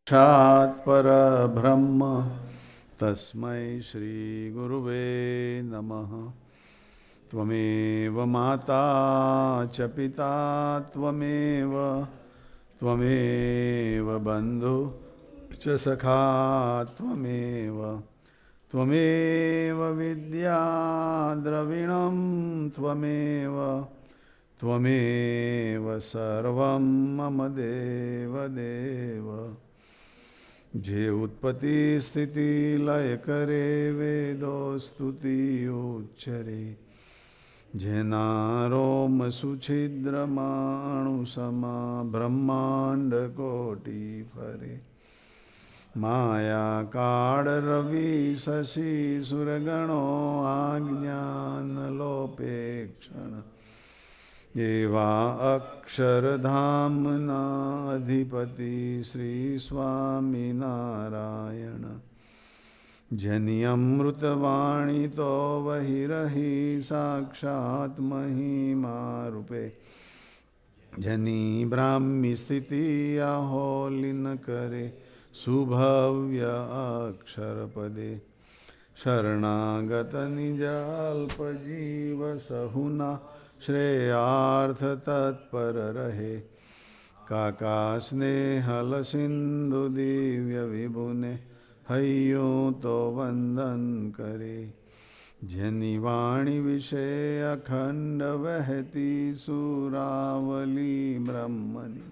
साक्षात् परब्रह्म तस्मै श्रीगुरुवे नमः। त्वमेव माता च पिता त्वमेव बन्धु च सखा त्वमेव विद्या द्रविणं त्वमेव सर्वं मम देव। जे उत्पत्ति स्थिति लय करे वेदो स्तुति उच्चरे। जेनारोम सुछिद्रमाणु समा ब्रह्मांड कोटि फरे। माया काळ रवि शशि सुरगणो आज्ञानलोपेक्षण। एवा अक्षरधाम्ना अधिपति श्री स्वामी नारायण। जनियमृतवाणी तो वहिरहि साक्षात् महिमा रूपे। जनी ब्राह्मी स्थिति आहोलिन करे सुभव्य अक्षर पदे। शरणागत निज अल्प जीव सहुना श्रेयार्थ तत्पर रहे। काका स्नेहल सिंधु दिव्य विभुने हयो तो वंदन करे। जनि वाणी विषय अखंड वहती सुरावली ब्रह्मणि।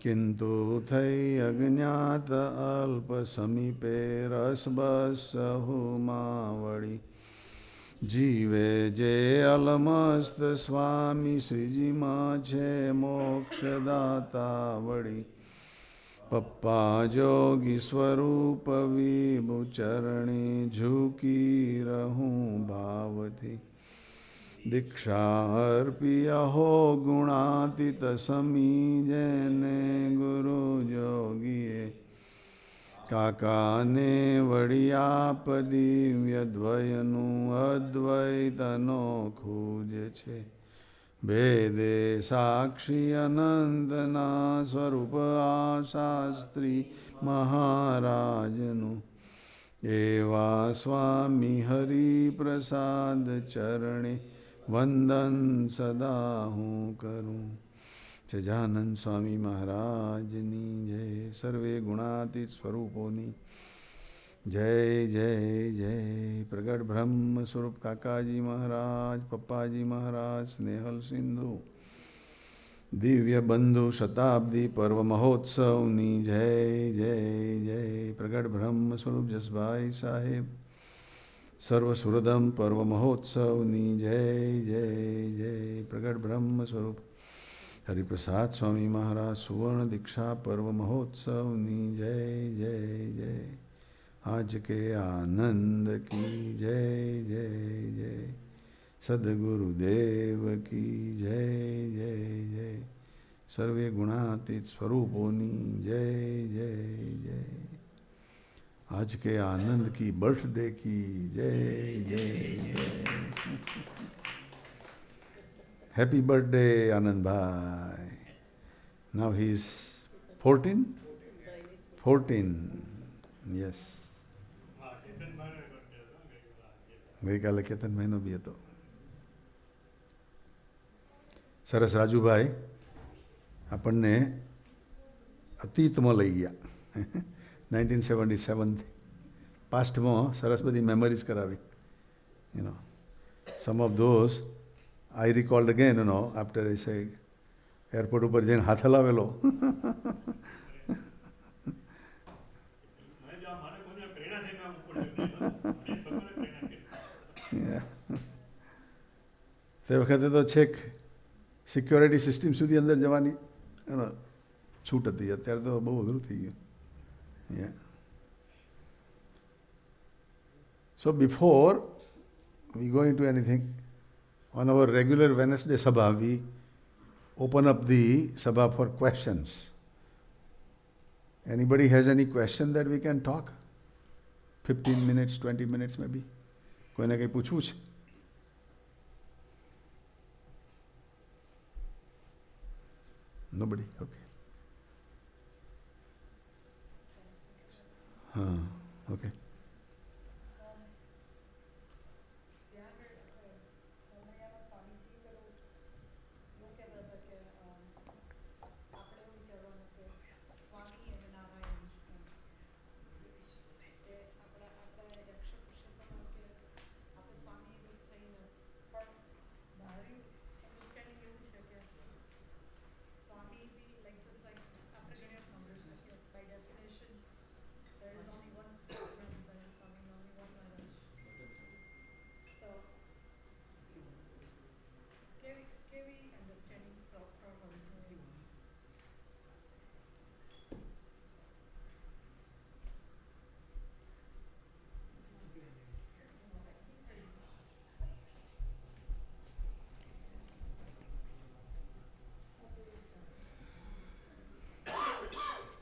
किंतु थै अज्ञात अल्प समीपे रसबसहु मावड़ी। जीवे जे अलमस्त स्वामी श्रीजी माझे मोक्षदाता वड़ी। पप्पा जोगी स्वरूप विभु चरणी झुकी रहूं भावती। दीक्षा अर्पिया हो गुणातीत समीजने गुरु जोगिए। काका ने वड़ी आप दिव्य द्वयनु अद्वैतनो खूजे छे। वेदे साक्षी अनंतना स्वरूप आ शास्त्री महाराजनु। एवा स्वामी हरि प्रसाद चरणे वंदन सदा हूँ करूँ। सजानंद स्वामी महाराजनी जय। सर्वे गुणातीत स्वरूपोनी जय जय जय। प्रगट ब्रह्म स्वरूप काकाजी महाराज, पप्पाजी महाराज, स्नेहल सिंधु दिव्य बंधु शताब्दी पर्व महोत्सवनी जय जय जय। प्रगट ब्रह्म स्वरूप जसभाई साहेब सर्व सुरदम पर्व महोत्सवनी जय जय जय। प्रगट ब्रह्म स्वरूप हरिप्रसाद स्वामी महाराज सुवर्ण दीक्षा पर्व महोत्सवनी जय जय जय। आज के आनंद की जय जय जय। सद्गुरुदेव की जय जय जय। सर्वे गुणातीत स्वरूपोनी जय जय जय। आज के आनंद की बर्थडे की जय जय जय। हैप्पी बर्थडे आनंद भाई। Now he is 14 yes. ગઈકાલે કેતન મહિનો બી હતો. સરસ રાજુભાઈ આપણને અતીતમાં લઈ ગયા. 1977 પાસ્ટમાં સરસ બધી મેમરીઝ કરાવી. Some of those I recalled again, after I said, airport ઉપર જઈને હાથ હલાવેલો. તે વખતે તો છેક સિક્યોરિટી સિસ્ટમ સુધી અંદર જવાની છૂટ હતી. અત્યારે તો બહુ અઘરું થઈ ગયું. સો before we go into anything, on our regular Wednesday Sabha, we open up the Sabha for questions. Anybody has any question that we can talk? 15 minutes, 20 minutes maybe. કોઈને કંઈ પૂછવું છે? Nobody? Okay. Okay.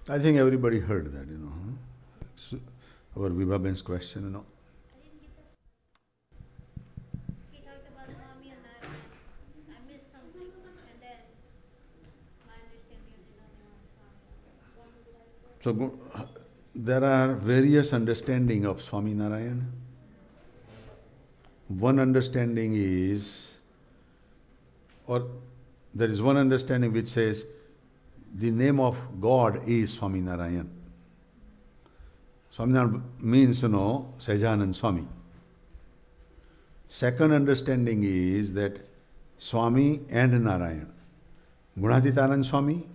I think everybody heard that, So, our Vibhaben's question, He talked about Swami and Narayan. I missed something, and then my understanding is there's only one Swami. So there are various understanding of Swami Narayan. One understanding is, or there is one understanding which says the name of God is Swami Narayan. Swami Narayan means, Sahajanand Swami. Second understanding is that Swami and Narayan, Gunatitanand Swami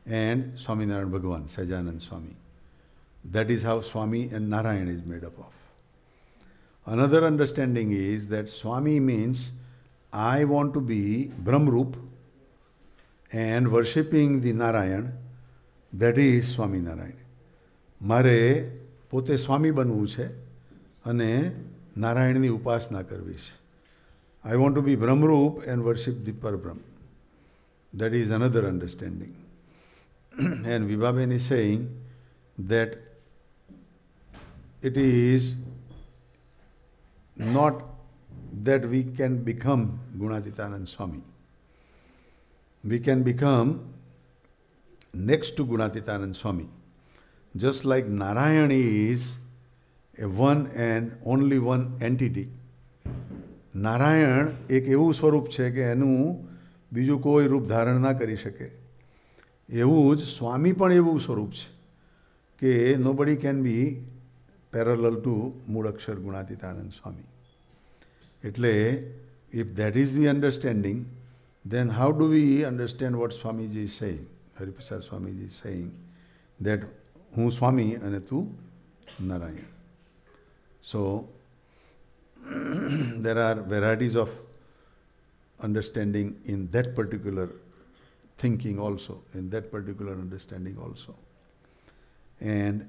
and Swami Narayan Bhagavan, Sahajanand Swami. That is how Swami and Narayan is made up of. Another understanding is that Swami means I want to be Brahmrup and worshipping the Narayan, that is Swami Narayan. મારે પોતે સ્વામી બનવું છે અને નારાયણની ઉપાસના કરવી છે. I want to be Brahmrup and worship the Parabrahm. That is another understanding. And Vibhaben is saying that it is not that we can become Gunatitanand Swami. We can become next to Gunatitanand Swami. Just like Narayan is a one and only one entity. Narayan એક એવું સ્વરૂપ છે કે એનું બીજું કોઈ રૂપ ધારણ ના કરી શકે. એવું જ સ્વામી પણ એવું સ્વરૂપ છે કે nobody can be parallel to મૂળાક્ષર ગુણાતીતાનંદ સ્વામી. એટલે if that is the understanding, then how do we understand what Swamiji is saying? Hariprasad Swamiji is saying that હું સ્વામી અને તું Narayan. So there are varieties of understanding in that particular thinking also, in that particular understanding also. And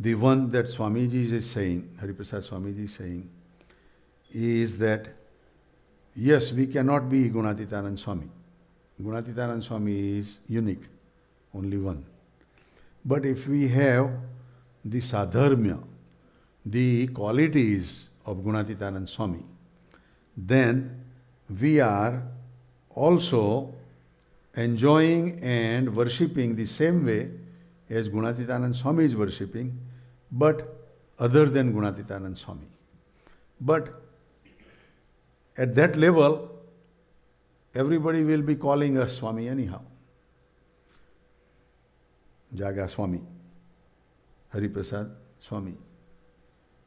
the one that Swamiji is saying, Hariprasad Swamiji is saying, is that yes, we cannot be Gunatitanand Swami. Gunatitanand Swami is unique, only one. But if we have the sadharmya, the qualities of Gunatitanand Swami, then we are also enjoying and worshipping the same way as Gunatitanand Swami is worshipping, but other than Gunatitanand Swami. But at that level, everybody will be calling us Swami anyhow. Jaga Swami, Hariprasad Swami,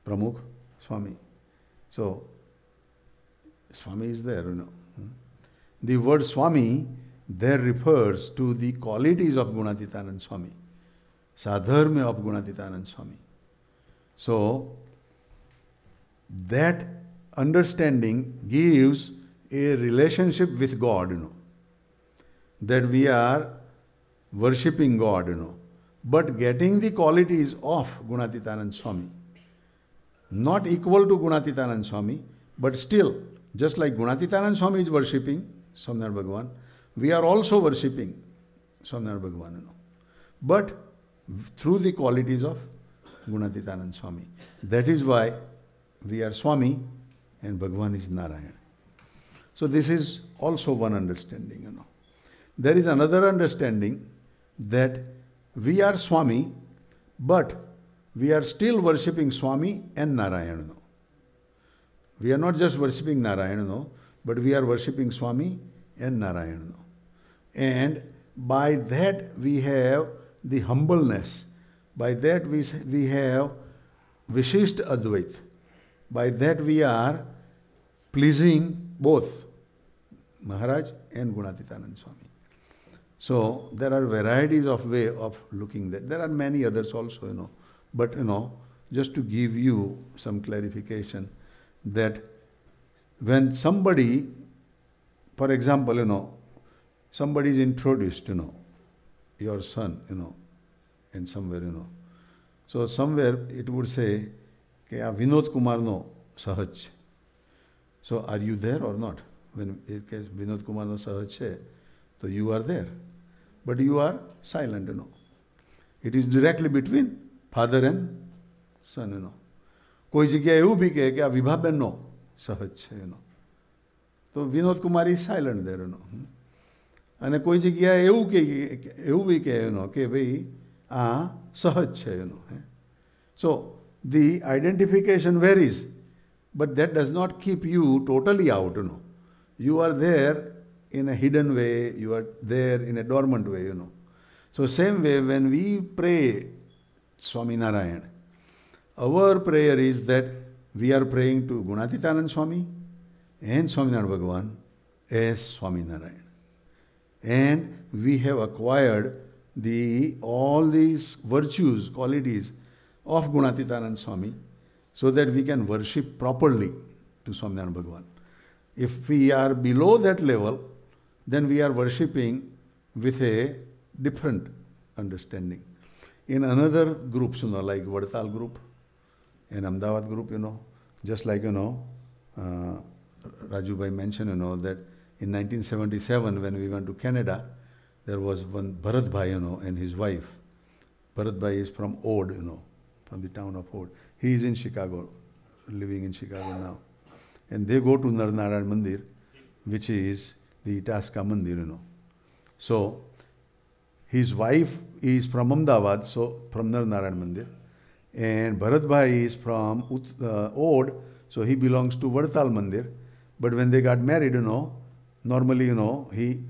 Pramukh Swami. So, Swami is there, The word Swami there refers to the qualities of Gunatitanand Swami, sadharmya of Gunatitanand Swami. So, that understanding gives a relationship with God, that we are worshipping God, but getting the qualities of Gunatitanand Swami. Not equal to Gunatitanand Swami, but still, just like Gunatitanand Swami is worshipping Swaminarayan Bhagavan, we are also worshipping Swaminarayan Bhagavan, but through the qualities of Gunatitanand Swami. That is why we are Swami and Bhagavan is Narayan. So this is also one understanding, There is another understanding that we are Swami, But we are still worshipping Swami and Narayana. No? We are not just worshipping Narayana, no, but we are worshipping Swami and Narayana. No? And by that we have the humbleness. By that we have Vishishta Advait. By that we are pleasing both Maharaj and Gunatitanand Swami. So there are varieties of way of looking that. There are many others also, But, just to give you some clarification, that when somebody, for example, somebody is introduced, your son, and somewhere, So somewhere it would say, Vinod Kumar no Sahaj. So are you there or not? When it says Vinod Kumar no Sahaj hai, so you are there. But you are silent, It is directly between father and son, કોઈ જગ્યાએ એવું બી કહે કે આ વિભાબેનનો સહજ છે તો Vinod Kumar is silent દેર અને કોઈ જગ્યાએ એવું બી કહે કે ભાઈ આ સહજ છે So the identification varies, but that does not keep you totally out, You are there in a hidden way, you are there in a dormant way, So same way when we pray Swami Narayan, our prayer is that we are praying to Gunatitanand Swami and Swaminarayan Bhagavan as Swami Narayan. And we have acquired all these virtues, qualities of Gunatitanand Swami so that we can worship properly to Swaminarayan Bhagavan. If we are below that level, then we are worshipping with a different understanding. In another groups, like Vadtal group and Ahmedabad group, just like, Raju Bhai mentioned, that in 1977 when we went to Canada, there was one Bharat Bhai, and his wife. Bharat Bhai is from Ode, from the town of Ode. He is in Chicago, living in Chicago now. And they go to Narnarayan Mandir, which is the Itasca Mandir, So, his wife is from Ahmedabad, so from Narnarayan Mandir. And Bharat Bhai is from Ode, so he belongs to Vadtal Mandir. But when they got married, normally, he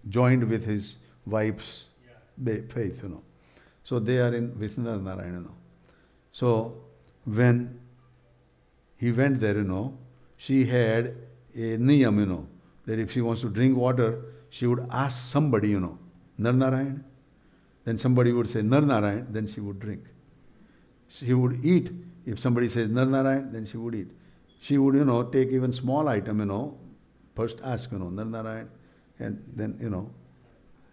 joined with his wife's faith, So they are in with Narayana, So when he went there, she had a niyam, that if she wants to drink water, she would ask somebody, Narnarayan. Then somebody would say Narnarayan, then she would drink. She would eat. If somebody says Narnarayan, then she would eat. She would, take even small item, first ask, Narnarayan, and then,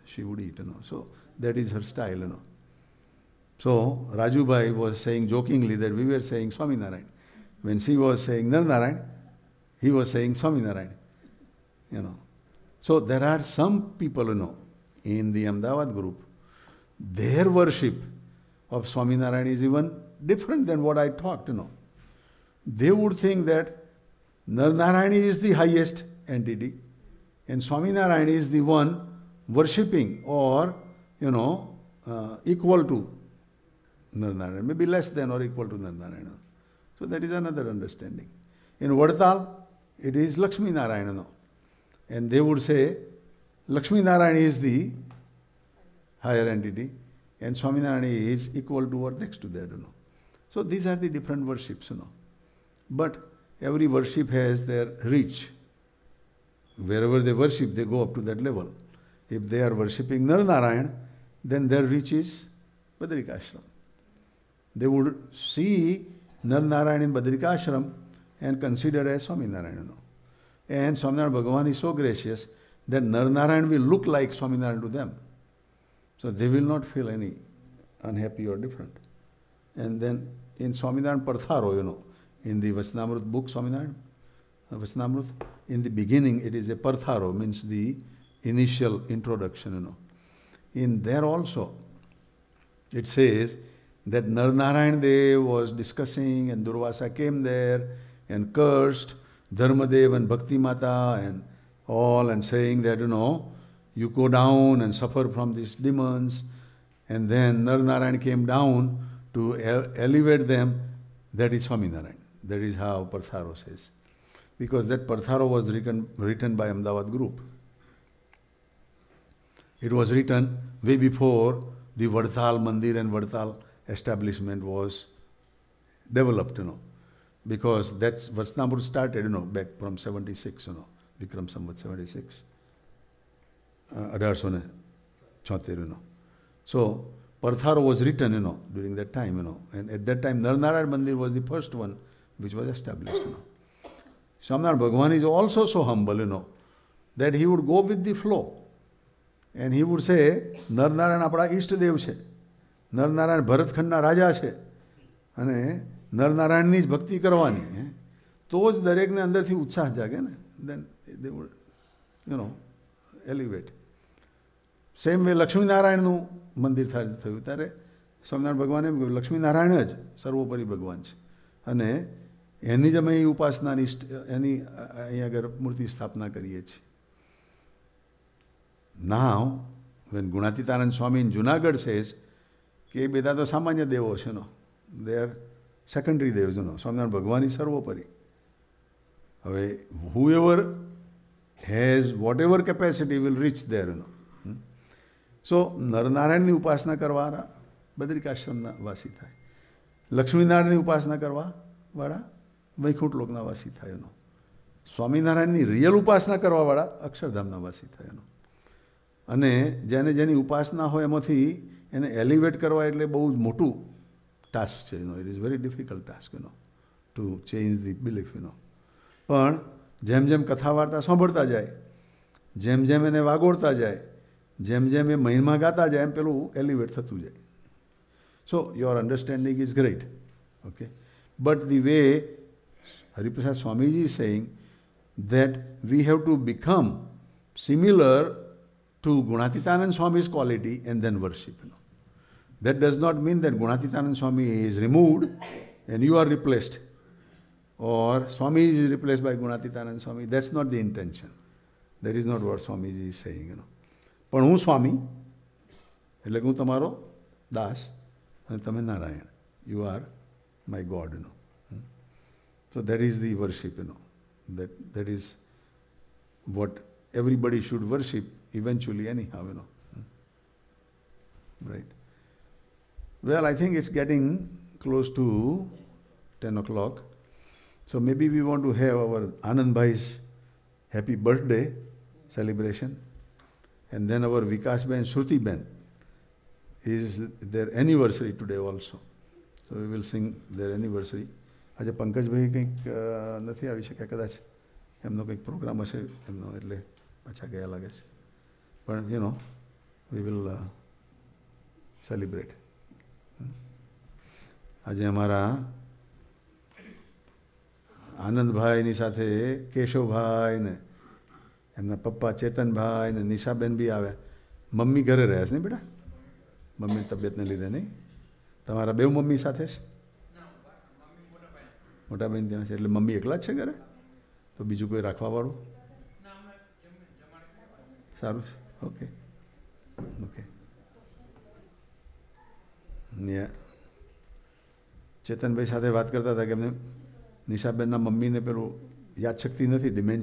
she would eat, So that is her style, So Raju Bhai was saying jokingly that we were saying Swaminarayan. When she was saying Narnarayan, he was saying Swaminarayan, So there are some people, in the Ahmedabad group, their worship of Swaminarayan is even different than what I talked, They would think that Narnarayan is the highest entity and Swaminarayan is the one worshipping or, equal to Narnarayan, maybe less than or equal to Narnarayan. So that is another understanding. In Vadtal, it is Lakshmi Narayana. And they would say Lakshmi Narayana is the higher entity and Swaminarayan is equal to or next to that, So these are the different worships, But every worship has their reach. Wherever they worship, they go up to that level. If they are worshipping Narnarayan, then their reach is Badrikashram. They would see Narnarayan in Badrikashram and consider as Swaminarayan. And Swaminarayan Bhagavan is so gracious that Narnarayan will look like Swaminarayan to them. So they will not feel any unhappy or different. And then in Swaminarayan Partharo, in the Vaisnamrut book, Swaminarayan, Vaisnamrut, in the beginning it is a Partharo, means the initial introduction, In there also, it says that Narnarayan Dev was discussing and Durvasa came there and cursed Dharmadev and Bhakti Mata and all and saying that, you go down and suffer from these demons. And then Narnarayan came down to elevate them, that is Swaminarayan. That is how Partharo says. Because that Partharo was written by Ahmedabad group. It was written way before the Vadtal Mandir and Vadtal establishment was developed, because that's Vatsnapur started, back from 76, Vikram Samvat 76, 1876, So Partharo was written, during that time, and at that time Narnarayan Mandir was the first one which was established, Swaminarayan Bhagwan is also so humble, that he would go with the flow. And he would say, Narnarayan આપણા ઈષ્ટદેવ છે, નરનારાયણ ભરતખંડના રાજા છે, અને નરનારાયણની જ ભક્તિ કરવાની, તો જ દરેકને અંદરથી ઉત્સાહ જાગે ને. Then they would, elevate. Same way લક્ષ્મીનારાયણનું મંદિર થયું ત્યારે સ્વામિનારાયણ ભગવાન એમ કહ્યું લક્ષ્મીનારાયણ જ સર્વોપરી ભગવાન છે, અને એની જ અમે ઉપાસનાની એની અહીંયા આગળ મૂર્તિ સ્થાપના કરીએ છીએ. Now, when Gunatitanand Swami in Junagadh says, કે એ બધા તો સામાન્ય દેવો છે, they are secondary devs, Swaminarayan ભગવાન is સર્વોપરી. હવે whoever has whatever capacity will reach there, So, નરનારાયણની ઉપાસના કરવાવાળા બદ્રિકાશ્રમના વાસી થાય, લક્ષ્મીનારાયણની ઉપાસના કરવાવાળા વૈકુંઠ લોકના વાસી થાય, સ્વામિનારાયણની રિયલ ઉપાસના કરવાવાળા અક્ષરધામના વાસી થાય. અને જેને જેની ઉપાસના હોય એમાંથી એને એલિવેટ કરવા એટલે બહુ જ મોટું ટાસ્ક છે. It is very difficult task to change the belief. પણ જેમ જેમ કથા વાર્તા સાંભળતા જાય, જેમ જેમ એને વાગોળતા જાય, જેમ જેમ એ મહિમા ગાતા જાય, એમ પેલું એલિવેટ થતું જાય. સો your understanding is great. Okay, but the way Hariprasad Swamiji is saying that we have to become similar to Gunatitanand Swami's quality and then worship. That does not mean that Gunatitanand Swami is removed and you are replaced, or Swami is replaced by Gunatitanand Swami. That's not the intention. That is not what Swamiji is saying. પણ હું સ્વામી એટલે હું તમારો દાસ અને તમે Narayan. You are my God. So that is the worship. That is what everybody should worship eventually anyhow, Right. Well, I think it's getting close to 10 o'clock. So maybe we want to have our Anand Bhai's happy birthday celebration. And then our Vikas Ben, Shruti Ben, is their anniversary today also. So we will sing their anniversary. આજે પંકજભાઈ કંઈક નથી આવી શક્યા, કદાચ એમનો કંઈક programme હશે એમનો, એટલે પાછા ગયા લાગે છે. પણ we will celebrate. આજે અમારા આનંદભાઈની સાથે કેશવભાઈ ને એમના પપ્પા ચેતનભાઈ ને નિશાબેન બી આવ્યા. મમ્મી ઘરે રહ્યા છે નહીં બેટા? મમ્મીની તબિયતને લીધે નહીં? તમારા બે મમ્મી સાથે છે? મોટા બેન ત્યાં છે, એટલે મમ્મી એકલા જ છે ઘરે? તો બીજું કોઈ રાખવાવાળું? સારું છે. Okay okay. ચેતનભાઈ સાથે વાત કરતા હતા કે એમને નિશાબેનના મમ્મીને પેલું યાદશક્તિ નથી, ડિમેન્શિયા